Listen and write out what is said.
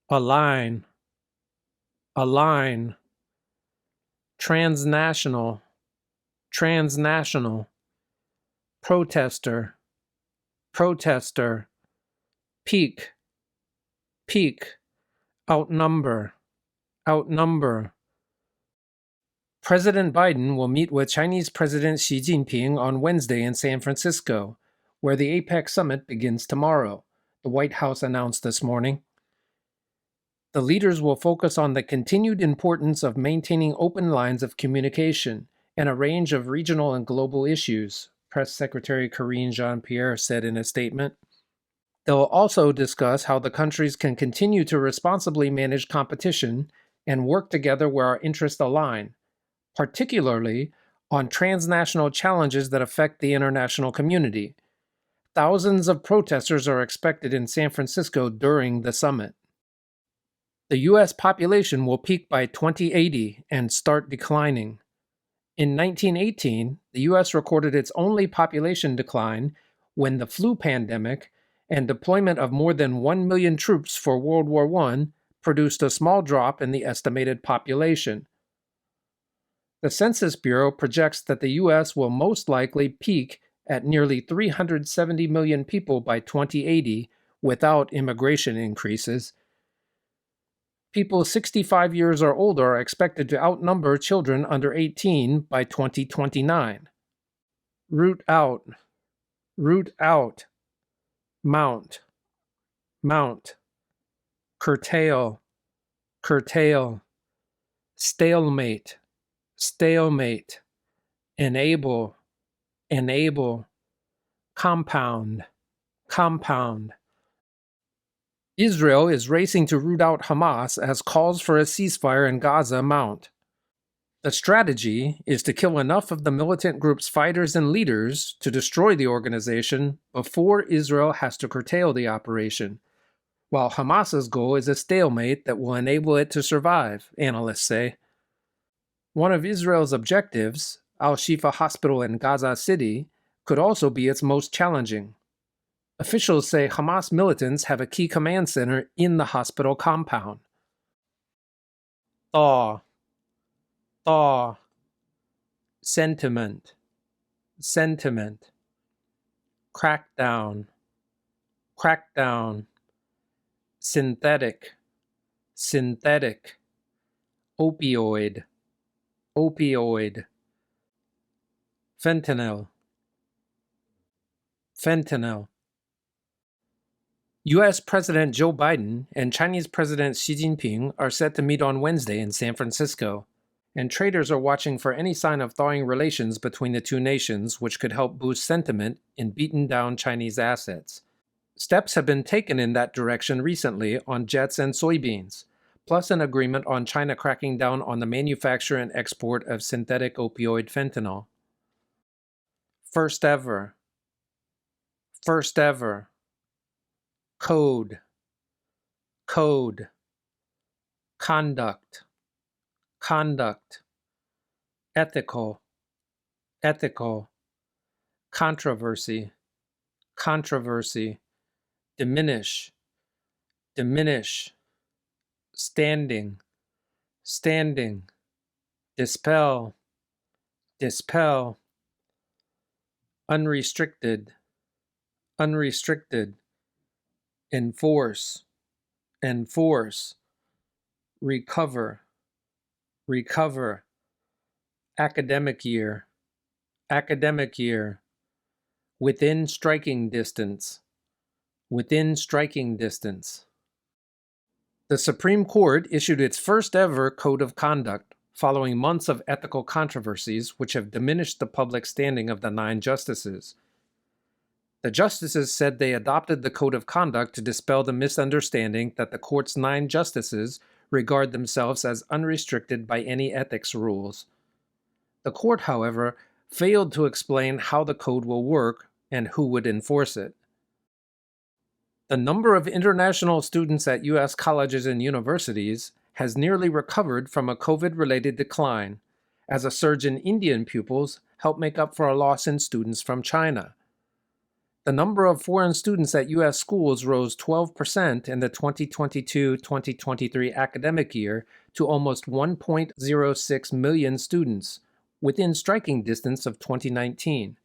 align, align, transnational, transnational, protester, protester, peak, peak, outnumber, outnumber. President Biden will meet with Chinese President Xi Jinping on Wednesday in San Francisco, where the APEC summit begins tomorrow, the White House announced this morning. The leaders will focus on the continued importance of maintaining open lines of communication and a range of regional and global issues, Press Secretary Karine Jean-Pierre said in a statement. They'll also discuss how the countries can continue to responsibly manage competition and work together where our interests align, particularly on transnational challenges that affect the international community. Thousands of protesters are expected in San Francisco during the summit. The U.S. population will peak by 2080 and start declining. In 1918, the U.S. recorded its only population decline when the flu pandemic and deployment of more than 1 million troops for World War I produced a small drop in the estimated population. The Census Bureau projects that the U.S. will most likely peak at nearly 370 million people by 2080 without immigration increases. People 65 years or older are expected to outnumber children under 18 by 2029. Root out, root out, mount, mount, curtail, curtail, stalemate, stalemate, enable, enable, compound, compound. Israel is racing to root out Hamas as calls for a ceasefire in Gaza mount. The strategy is to kill enough of the militant group's fighters and leaders to destroy the organization before Israel has to curtail the operation, while Hamas's goal is a stalemate that will enable it to survive, analysts say. One of Israel's objectives, Al-Shifa Hospital in Gaza City, could also be its most challenging. Officials say Hamas militants have a key command center in the hospital compound. Thaw, thaw, sentiment, sentiment, crackdown, crackdown, synthetic, synthetic, opioid, opioid, fentanyl, fentanyl. U.S. President Joe Biden and Chinese President Xi Jinping are set to meet on Wednesday in San Francisco, and traders are watching for any sign of thawing relations between the two nations, which could help boost sentiment in beaten-down Chinese assets. Steps have been taken in that direction recently on jets and soybeans, plus an agreement on China cracking down on the manufacture and export of synthetic opioid fentanyl. First ever. First ever. Code, code, conduct, conduct, ethical, ethical, controversy, controversy, diminish, diminish, standing, standing, dispel, dispel, unrestricted, unrestricted, enforce, enforce, recover, recover, academic year, within striking distance, within striking distance. The Supreme Court issued its first ever code of conduct following months of ethical controversies which have diminished the public standing of the 9 justices. The justices said they adopted the code of conduct to dispel the misunderstanding that the court's 9 justices regard themselves as unrestricted by any ethics rules. The court, however, failed to explain how the code will work and who would enforce it. The number of international students at U.S. colleges and universities has nearly recovered from a COVID-related decline, as a surge in Indian pupils helped make up for a loss in students from China. The number of foreign students at U.S. schools rose 12% in the 2022-2023 academic year to almost 1.06 million students, within striking distance of 2019.